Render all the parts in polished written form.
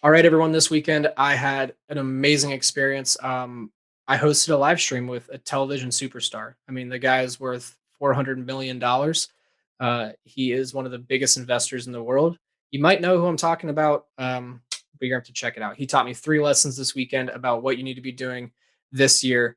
All right, everyone. This weekend, I had an amazing experience. I hosted a live stream with a television superstar. I mean, the guy is worth $400 million. He is one of the biggest investors in the world. You might know who I'm talking about, but you're going to have to check it out. He taught me 3 lessons this weekend about what you need to be doing this year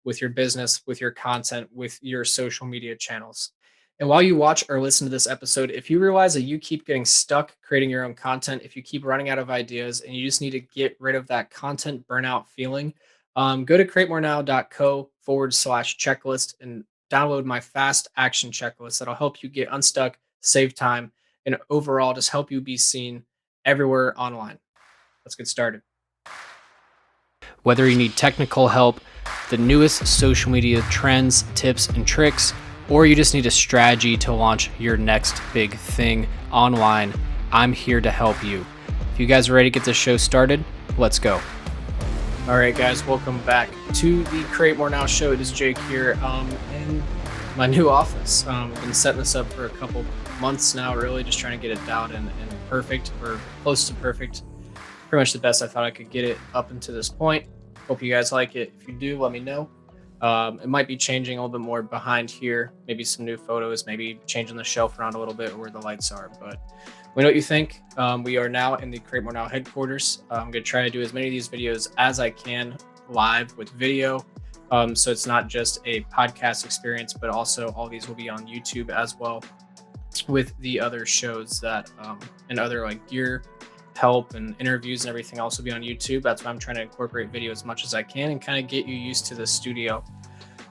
with your business, with your content, with your social media channels. And while you watch or listen to this episode, if you realize that you keep getting stuck creating your own content, if you keep running out of ideas and you just need to get rid of that content burnout feeling, go to createmorenow.co/checklist and download my fast action checklist that'll help you get unstuck, save time, and overall just help you be seen everywhere online. Let's get started. Whether you need technical help, the newest social media trends, tips, and tricks, or you just need a strategy to launch your next big thing online, I'm here to help you. If you guys are ready to get this show started, let's go. All right, guys, welcome back to the Create More Now show. It is Jake here in my new office. I've been setting this up for a couple months now, really just trying to get it down and perfect or close to perfect. Pretty much the best I thought I could get it up until this point. Hope you guys like it. If you do, let me know. It might be changing a little bit more behind here, maybe some new photos, maybe changing the shelf around a little bit where the lights are, but let me know what you think. We are now in the Create More Now headquarters. I'm going to try to do as many of these videos as I can live with video. So it's not just a podcast experience, but also all these will be on YouTube as well with the other shows that and other like gear help and interviews and everything else will be on YouTube. That's why I'm trying to incorporate video as much as I can and kind of get you used to the studio.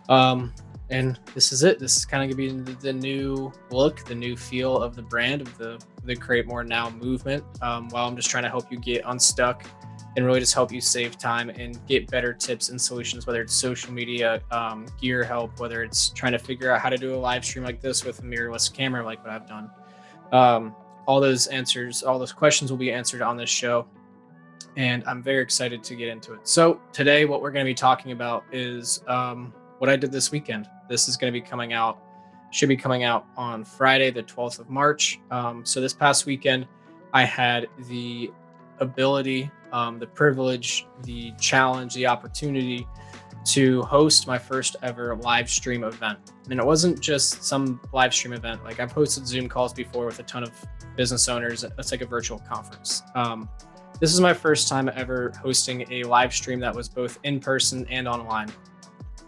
And this is it. This is kind of gonna be the new look, the new feel of the brand of the Create More Now movement. While I'm just trying to help you get unstuck and really just help you save time and get better tips and solutions, whether it's social media, gear help, whether it's trying to figure out how to do a live stream like this with a mirrorless camera, like what I've done. All those answers, all those questions will be answered on this show. And I'm very excited to get into it. So today, what we're going to be talking about is what I did this weekend. This is going to be coming out, should be coming out on Friday, the 12th of March. So this past weekend, I had the ability, the privilege, the challenge, the opportunity to host my first ever live stream event. And it wasn't just some live stream event. Like I've hosted Zoom calls before with a ton of business owners. It's like a virtual conference. This is my first time ever hosting a live stream that was both in person and online.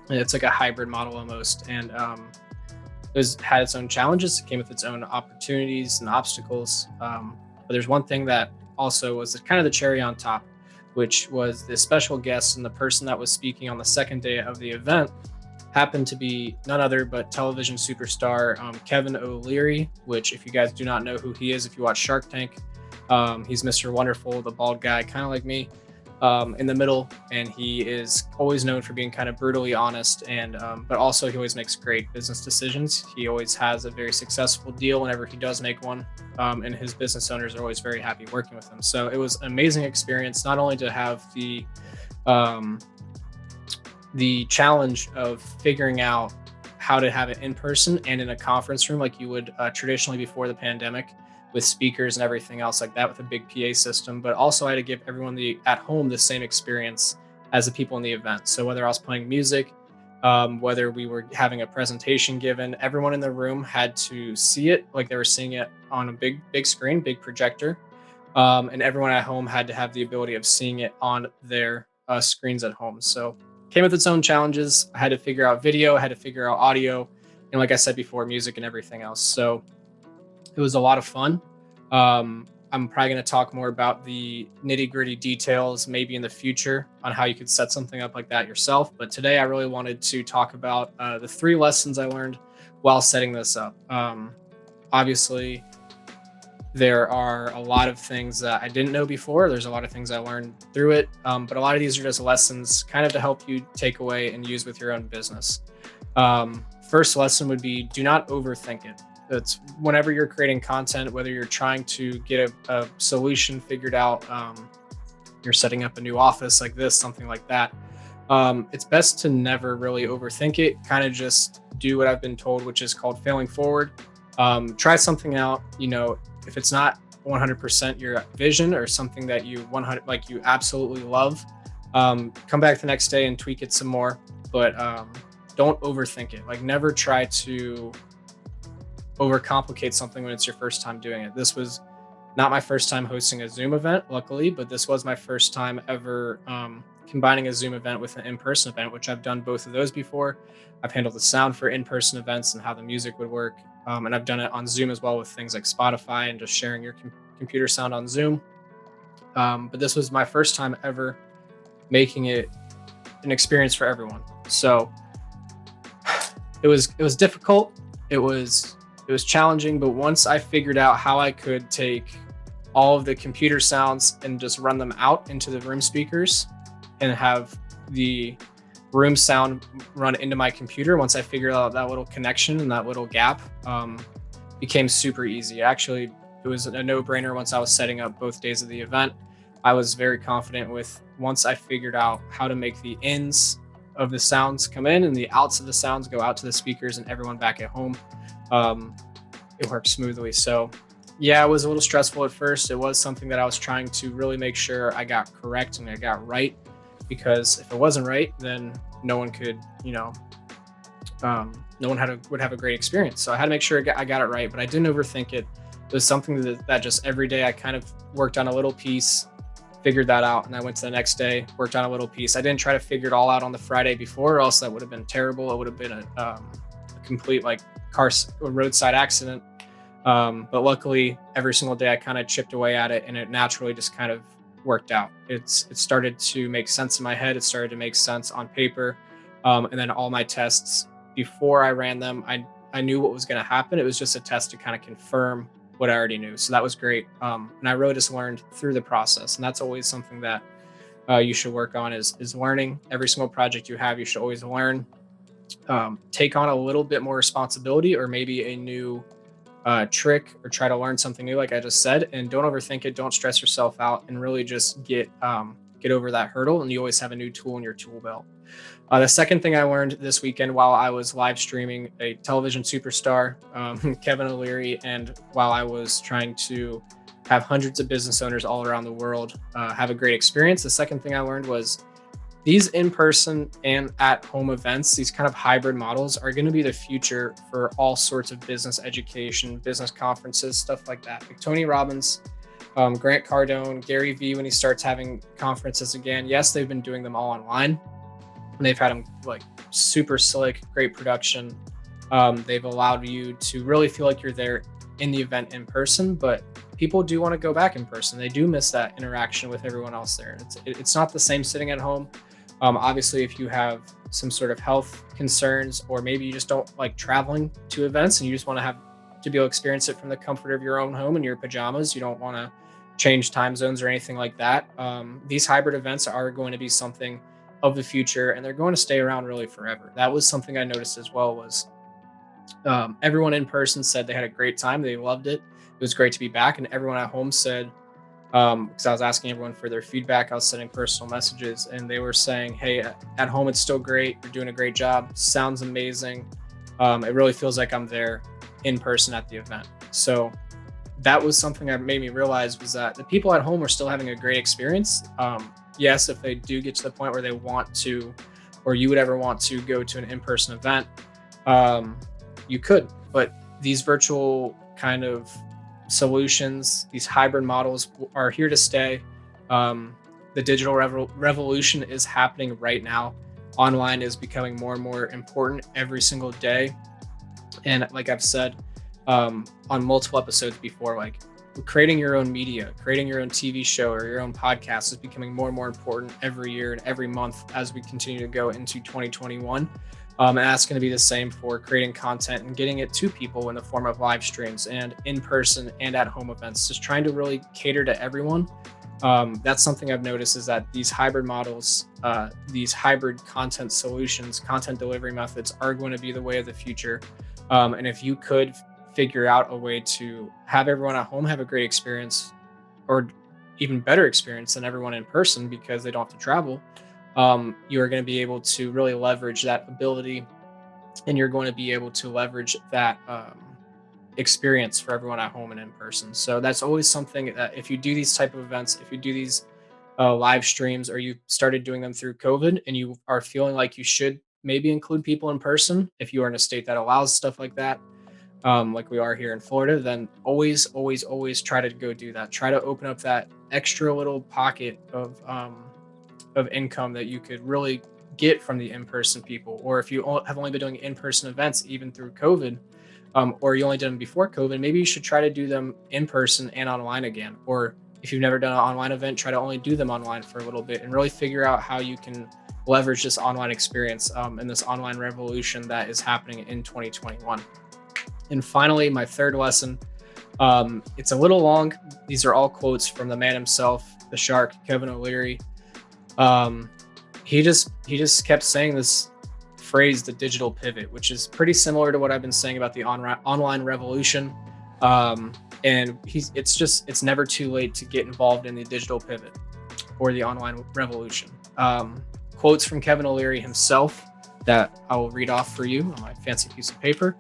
And it's like a hybrid model almost. And had its own challenges. It came with its own opportunities and obstacles. But there's one thing that also was kind of the cherry on top, which was the special guest and the person that was speaking on the second day of the event happened to be none other but television superstar Kevin O'Leary, which if you guys do not know who he is, if you watch Shark Tank, he's Mr. Wonderful, the bald guy, kind of like me, in the middle. And he is always known for being kind of brutally honest, and but also he always makes great business decisions. He always has a very successful deal whenever he does make one, and his business owners are always very happy working with him. So it was an amazing experience, not only to have the challenge of figuring out how to have it in person and in a conference room like you would traditionally before the pandemic, with speakers and everything else like that, with a big PA system, but also I had to give everyone at home the same experience as the people in the event. So whether I was playing music, whether we were having a presentation given, everyone in the room had to see it like they were seeing it on a big screen, big projector, and everyone at home had to have the ability of seeing it on their screens at home. So came with its own challenges. I had to figure out video, I had to figure out audio, and like I said before, music and everything else. So it was a lot of fun. I'm probably going to talk more about the nitty gritty details maybe in the future on how you could set something up like that yourself. But today I really wanted to talk about the 3 lessons I learned while setting this up. Obviously, there are a lot of things that I didn't know before. There's a lot of things I learned through it. But a lot of these are just lessons kind of to help you take away and use with your own business. First lesson would be do not overthink it. It's whenever you're creating content, whether you're trying to get a solution figured out, you're setting up a new office like this, something like that. It's best to never really overthink it. Kind of just do what I've been told, which is called failing forward. Try something out. If it's not 100% your vision or something that you 100 like you absolutely love, come back the next day and tweak it some more. But don't overthink it. Like, never try to overcomplicate something when it's your first time doing it. This was not my first time hosting a Zoom event, luckily, but this was my first time ever combining a Zoom event with an in-person event, which I've done both of those before. I've handled the sound for in-person events and how the music would work, and I've done it on Zoom as well with things like Spotify and just sharing your computer sound on Zoom. But this was my first time ever making it an experience for everyone. So it was difficult. It was challenging, but once I figured out how I could take all of the computer sounds and just run them out into the room speakers and have the room sound run into my computer, once I figured out that little connection and that little gap, became super easy. Actually, it was a no-brainer once I was setting up both days of the event. I was very confident with once I figured out how to make the ins of the sounds come in and the outs of the sounds go out to the speakers and everyone back at home. Um, it worked smoothly. So, yeah, it was a little stressful at first. It was something that I was trying to really make sure I got correct and I got right, because if it wasn't right, then no one could, no one would have a great experience. So I had to make sure I got it right, but I didn't overthink it. It was something that just every day I kind of worked on a little piece, figured that out, and I went to the next day, worked on a little piece. I didn't try to figure it all out on the Friday before, or else that would have been terrible. It would have been a complete like roadside accident. But luckily, every single day I kind of chipped away at it, and it naturally just kind of worked out. It started to make sense in my head. It started to make sense on paper, and then all my tests before I ran them, I knew what was going to happen. It was just a test to kind of confirm what I already knew. So that was great. And I really just learned through the process, and that's always something that you should work on is learning. Every single project you have, you should always learn. Take on a little bit more responsibility, or maybe a new trick, or try to learn something new, like I just said, and don't overthink it. Don't stress yourself out, and really just get over that hurdle. And you always have a new tool in your tool belt. The second thing I learned this weekend while I was live streaming a television superstar, Kevin O'Leary, and while I was trying to have hundreds of business owners all around the world have a great experience, the second thing I learned was these in-person and at-home events, these kind of hybrid models, are going to be the future for all sorts of business education, business conferences, stuff like that. Like Tony Robbins, Grant Cardone, Gary Vee, when he starts having conferences again, yes, they've been doing them all online, and they've had them like super slick, great production. They've allowed you to really feel like you're there in the event in person, but people do want to go back in person. They do miss that interaction with everyone else there. It's not the same sitting at home. Obviously, if you have some sort of health concerns, or maybe you just don't like traveling to events and you just want to be able to experience it from the comfort of your own home in your pajamas, you don't want to change time zones or anything like that. These hybrid events are going to be something of the future, and they're going to stay around really forever. That was something I noticed as well. Was everyone in person said they had a great time, they loved it. It was great to be back, and everyone at home said, because I was asking everyone for their feedback, I was sending personal messages, and they were saying, "Hey, at home it's still great. You're doing a great job. Sounds amazing. It really feels like I'm there in person at the event." So that was something that made me realize, was that the people at home are still having a great experience. Yes, if they do get to the point where they want to, or you would ever want to go to an in-person event, you could. But these virtual kind of solutions, these hybrid models, are here to stay. The digital revolution is happening right now. Online is becoming more and more important every single day. And like I've said on multiple episodes before, like creating your own media, creating your own TV show or your own podcast is becoming more and more important every year and every month as we continue to go into 2021. And that's going to be the same for creating content and getting it to people in the form of live streams and in-person and at-home events, just trying to really cater to everyone. That's something I've noticed, is that these hybrid models, these hybrid content solutions, content delivery methods are going to be the way of the future. And if you could figure out a way to have everyone at home have a great experience, or even better experience than everyone in person because they don't have to travel, you are going to be able to really leverage that ability, and you're going to be able to leverage that experience for everyone at home and in person. So that's always something that if you do these type of events, if you do these live streams, or you started doing them through COVID and you are feeling like you should maybe include people in person, if you are in a state that allows stuff like that, like we are here in Florida, then always, always, always try to go do that. Try to open up that extra little pocket of income that you could really get from the in-person people. Or if you have only been doing in-person events even through COVID, or you only did them before COVID, maybe you should try to do them in person and online again. Or if you've never done an online event, try to only do them online for a little bit and really figure out how you can leverage this online experience and this online revolution that is happening in 2021. And finally, my third lesson, it's a little long. These are all quotes from the man himself, the shark, Kevin O'Leary. Um, he just kept saying this phrase, the digital pivot, which is pretty similar to what I've been saying about the online revolution. And it's never too late to get involved in the digital pivot or the online revolution. Quotes from Kevin O'Leary himself that I will read off for you on my fancy piece of paper.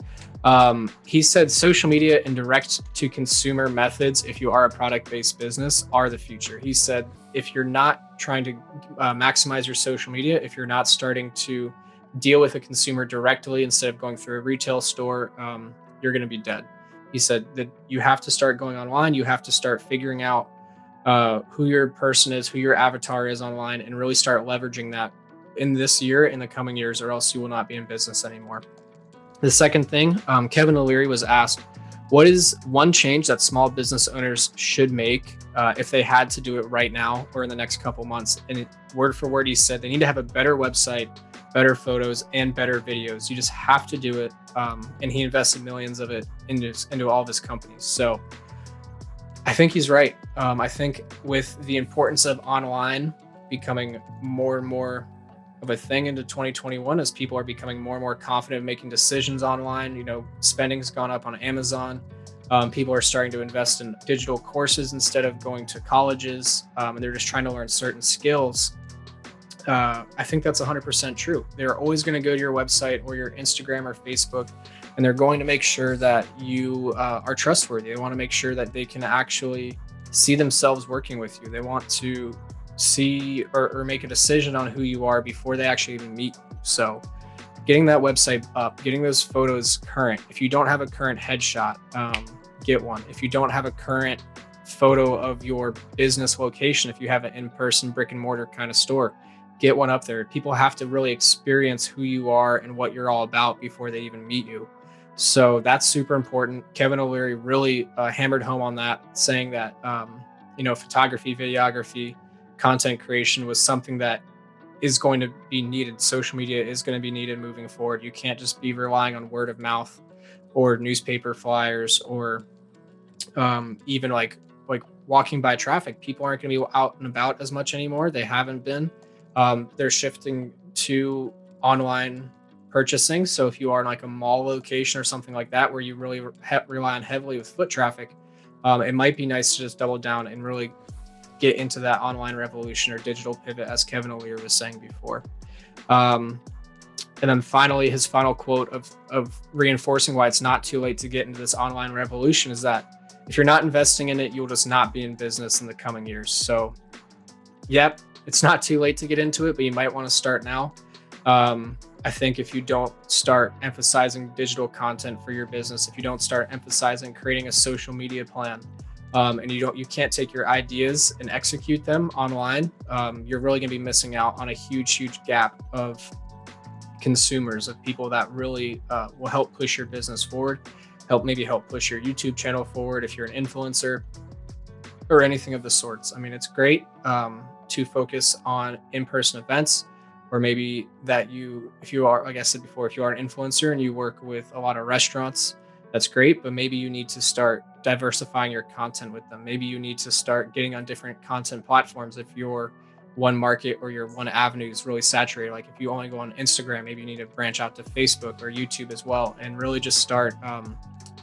He said, social media and direct to consumer methods, if you are a product based business, are the future. He said, if you're not trying to maximize your social media, if you're not starting to deal with a consumer directly instead of going through a retail store, you're going to be dead. He said that you have to start going online. You have to start figuring out who your person is, who your avatar is online, and really start leveraging that in this year, in the coming years, or else you will not be in business anymore. The second thing, Kevin O'Leary was asked, what is one change that small business owners should make if they had to do it right now or in the next couple months? And word for word, he said they need to have a better website, better photos, and better videos. You just have to do it. And he invested millions of it into all of his companies. So I think he's right. I think with the importance of online becoming more and more of a thing into 2021, as people are becoming more and more confident in making decisions online, spending's gone up on Amazon. People are starting to invest in digital courses instead of going to colleges, and they're just trying to learn certain skills. I think that's 100% true. They're always going to go to your website or your Instagram or Facebook, and they're going to make sure that you are trustworthy. They want to make sure that they can actually see themselves working with you. They want to see or make a decision on who you are before they actually even meet you. So getting that website up, getting those photos current. If you don't have a current headshot, get one. If you don't have a current photo of your business location, if you have an in-person brick and mortar kind of store, get one up there. People have to really experience who you are and what you're all about before they even meet you. So that's super important. Kevin O'Leary really hammered home on that, saying that photography, videography, content creation was something that is going to be needed. Social media is going to be needed moving forward. You can't just be relying on word of mouth or newspaper flyers or even like walking by traffic. People aren't going to be out and about as much anymore. They haven't been. They're shifting to online purchasing. So if you are in like a mall location or something like that, where you really rely on heavily with foot traffic, it might be nice to just double down and really get into that online revolution or digital pivot, as Kevin O'Leary was saying before. And then finally, his final quote of reinforcing why it's not too late to get into this online revolution is that if you're not investing in it, you'll just not be in business in the coming years. So, yep, it's not too late to get into it, but you might want to start now. I think if you don't start emphasizing digital content for your business, if you don't start emphasizing creating a social media plan, and you can't take your ideas and execute them online, you're really going to be missing out on a huge gap of consumers, of people that really will help push your business forward, help push your YouTube channel forward if you're an influencer or anything of the sorts. I mean, it's great to focus on in-person events, or maybe that if you are, like I said before, if you are an influencer and you work with a lot of restaurants, that's great, but maybe you need to start diversifying your content with them. Maybe you need to start getting on different content platforms if your one market or your one avenue is really saturated. Like if you only go on Instagram, maybe you need to branch out to Facebook or YouTube as well, and really just start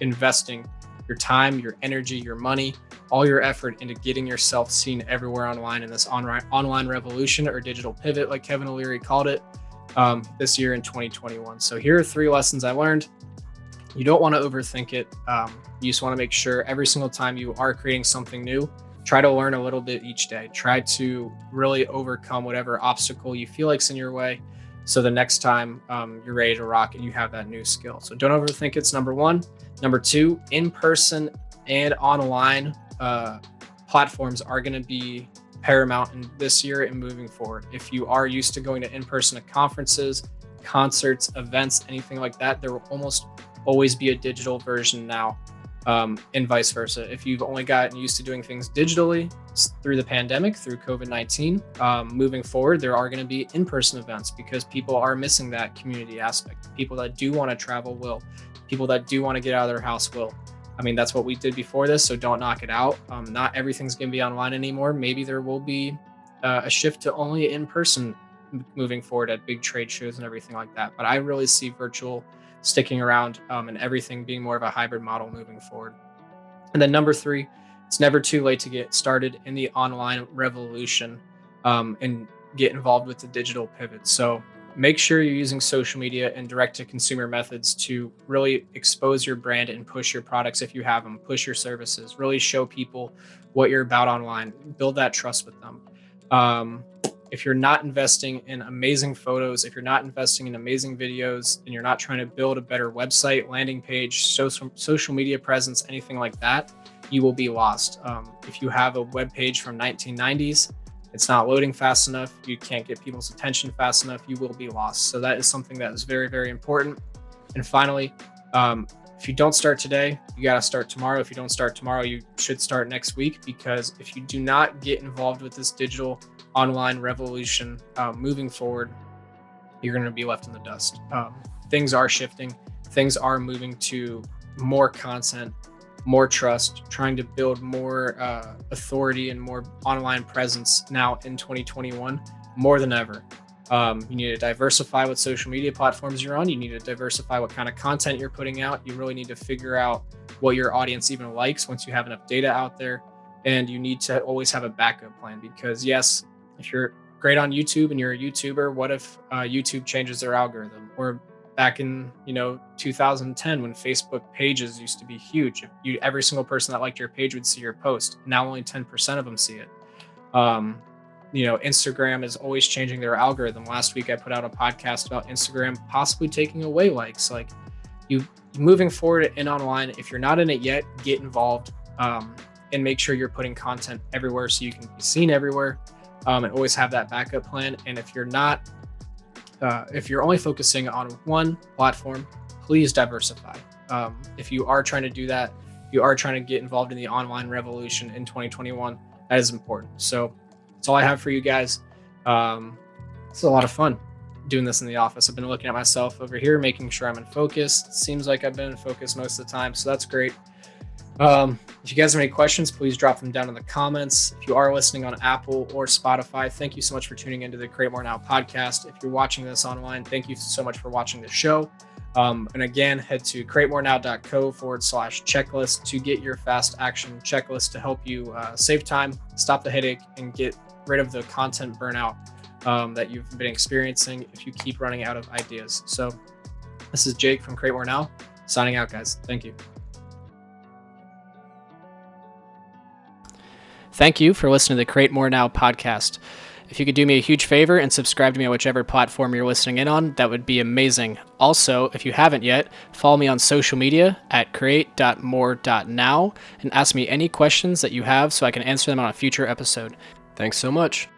investing your time, your energy, your money, all your effort into getting yourself seen everywhere online in this online revolution or digital pivot, like Kevin O'Leary called it, this year in 2021. So here are 3 lessons I learned. You don't want to overthink it. You just want to make sure every single time you are creating something new, try to learn a little bit each day. Try to really overcome whatever obstacle you feel like's in your way. So the next time you're ready to rock and you have that new skill. So don't overthink it's number one. Number two, in person and online platforms are going to be paramount in this year and moving forward. If you are used to going to in person at conferences, concerts, events, anything like that, there will almost always be a digital version now, and vice versa. If you've only gotten used to doing things digitally through the pandemic, through COVID-19, moving forward, there are going to be in-person events because people are missing that community aspect. People that do want to travel will. People that do want to get out of their house will. I mean, that's what we did before this, so don't knock it out. Not everything's going to be online anymore. Maybe there will be a shift to only in-person moving forward at big trade shows and everything like that. But I really see virtual sticking around, and everything being more of a hybrid model moving forward. And then number three, it's never too late to get started in the online revolution, and get involved with the digital pivot. So make sure you're using social media and direct to consumer methods to really expose your brand and push your products if you have them, push your services, really show people what you're about online, build that trust with them. If you're not investing in amazing photos, if you're not investing in amazing videos, and you're not trying to build a better website, landing page, social media presence, anything like that, you will be lost. If you have a web page from 1990s, it's not loading fast enough, you can't get people's attention fast enough, you will be lost. So that is something that is very, very important. And finally, if you don't start today, you got to start tomorrow. If you don't start tomorrow, you should start next week, because if you do not get involved with this digital online revolution moving forward, you're going to be left in the dust. Things are shifting. Things are moving to more content, more trust, trying to build more authority and more online presence now in 2021 more than ever. You need to diversify what social media platforms you're on. You need to diversify what kind of content you're putting out. You really need to figure out what your audience even likes once you have enough data out there. And you need to always have a backup plan, because yes, if you're great on YouTube and you're a YouTuber, what if YouTube changes their algorithm? Or back in 2010, when Facebook pages used to be huge, every single person that liked your page would see your post. Now only 10% of them see it. Instagram is always changing their algorithm. Last week I put out a podcast about Instagram possibly taking away likes. Like, you moving forward in online, if you're not in it yet, get involved, and make sure you're putting content everywhere so you can be seen everywhere, and always have that backup plan. And if you're not, if you're only focusing on one platform, please diversify. If you are trying to do that, you are trying to get involved in the online revolution in 2021, that is important. So that's all I have for you guys. It's a lot of fun doing this in the office. I've been looking at myself over here, making sure I'm in focus. It seems like I've been in focus most of the time, so that's great. If you guys have any questions, please drop them down in the comments. If you are listening on Apple or Spotify, thank you so much for tuning into the Create More Now podcast. If you're watching this online, thank you so much for watching the show. And again, head to createmorenow.co/checklist to get your fast action checklist to help you save time, stop the headache, and get rid of the content burnout that you've been experiencing if you keep running out of ideas. So this is Jake from Create More Now, signing out, guys. Thank you. Thank you for listening to the Create More Now podcast. If you could do me a huge favor and subscribe to me on whichever platform you're listening in on, that would be amazing. Also, if you haven't yet, follow me on social media at create.more.now and ask me any questions that you have so I can answer them on a future episode. Thanks so much.